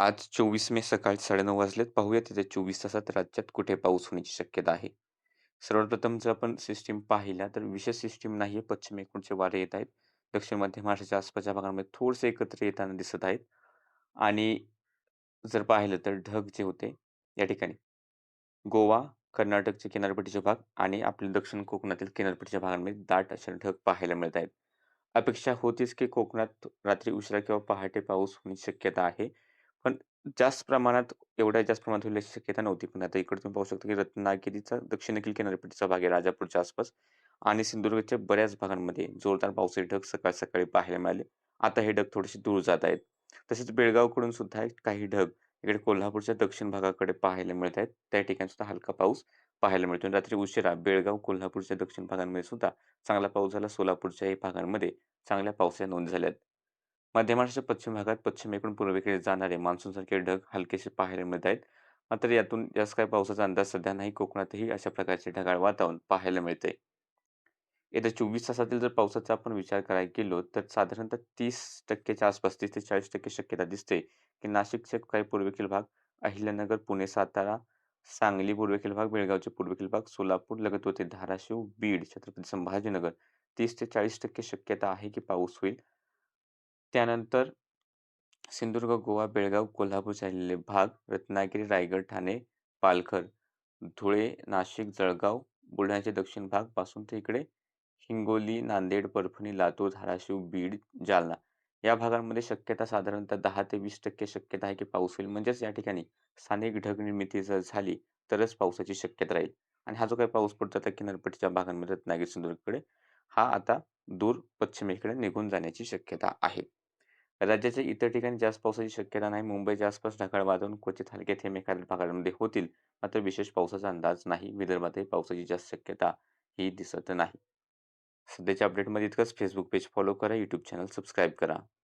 आज 24 मे सकाळी 9:30 वाजलेत. पाहूयात येत्या 24 तासात राज्यात कुठे पाऊस होण्याची शक्यता आहे. सर्वप्रथम जर आपण सिस्टीम पाहिल्या तर विशेष सिस्टीम नाहीये. पश्चिमेकडचे वारे येत आहेत. दक्षिण मध्य महाराष्ट्राच्या आसपासच्या भागांमध्ये थोडेसे एकत्र येताना दिसत आहेत. आणि जर पाहिलं तर ढग जे होते या ठिकाणी गोवा, कर्नाटकचे किनारपट्टीचे भाग आणि आपल्या दक्षिण कोकणातील किनारपट्टीच्या भागांमध्ये दाट असे ढग पाहायला मिळत आहेत. अपेक्षा होतीच की कोकणात रात्री उशिरा किंवा पहाटे पाऊस होण्याची शक्यता आहे. पण जास्त प्रमाणात एवढ्या जास्त प्रमाणात होईल अशी शक्यता नव्हती. पण आता इकडे तुम्ही पाहू शकता की रत्नागिरीचा दक्षिणेकडील किनारपट्टीचा भाग आहे राजापूरच्या आसपास आणि सिंधुदुर्गच्या बऱ्याच भागांमध्ये जोरदार पावसाचे ढग सकाळ-सकाळी पाहायला मिळाले. आता हे ढग थोडेसे दूर जात आहेत. तसेच बेळगावकडून सुद्धा काही ढग इकडे कोल्हापूरच्या दक्षिण भागाकडे पाहायला मिळत आहेत. त्या ठिकाणी सुद्धा हलका पाऊस पाहायला मिळतो. आणि रात्री उशिरा बेळगाव, कोल्हापूरच्या दक्षिण भागांमध्ये सुद्धा चांगला पाऊस झाला. सोलापूरच्याही भागांमध्ये चांगल्या पावसाच्या नोंद झाल्यात. मध्य महाराष्ट्राच्या पश्चिम भागात पश्चिमेकडून पूर्वेकडे जाणारे मान्सूनसारखे ढग हलकेसे पाहायला मिळत आहेत. मात्र यातून जास्त काही पावसाचा अंदाज सध्या नाही. कोकणातही अशा प्रकारचे ढगाळ वातावरण पाहायला मिळतंय. येत्या 24 तासातील जर पावसाचा आपण विचार करायला गेलो, तर साधारणतः 30% च्या आसपास 30 ते 40% शक्यता दिसते, की नाशिकचे काही पूर्वेकडील भाग, अहिल्यानगर, पुणे, सातारा, सांगली पूर्वेकडील भाग, बेळगावचे पूर्वेकडील भाग, सोलापूर लगतवरती धाराशिव, बीड, छत्रपती संभाजीनगर 30 ते 40% शक्यता आहे, की पाऊस होईल. त्यानंतर सिंधुदुर्ग, गोवा, बेळगाव, कोल्हापूरचे राहिलेले भाग, रत्नागिरी, रायगड, ठाणे, पालघर, धुळे, नाशिक, जळगाव, बुलढाण्याचे दक्षिण भाग पासून ते इकडे हिंगोली, नांदेड, परभणी, लातूर, धाराशिव, बीड, जालना या भागांमध्ये शक्यता साधारणतः 10 ते 20% शक्यता आहे, की पाऊस होईल. म्हणजेच या ठिकाणी स्थानिक ढगनिर्मिती जर झाली, तरच पावसाची शक्यता राहील. आणि हा जो काही पाऊस पडतो आता किनारपट्टीच्या भागांमध्ये रत्नागिरी, सिंधुदुर्गकडे, हा आता दूर पश्चिमेकडे निघून जाण्याची शक्यता आहे. राज्याच्या इतर ठिकाणी जास्त पावसाची शक्यता नाही. मुंबईच्या आसपास ढगाळ वातावरण क्वचित हलके थेंब एखाद्या भागांमध्ये होतील. मात्र विशेष पावसाचा अंदाज नाही. विदर्भातही पावसाची जास्त शक्यता ही दिसत नाही. सध्याच्या अपडेटमध्ये इतकंच. Facebook पेज फॉलो करा. YouTube चॅनल सबस्क्राईब करा.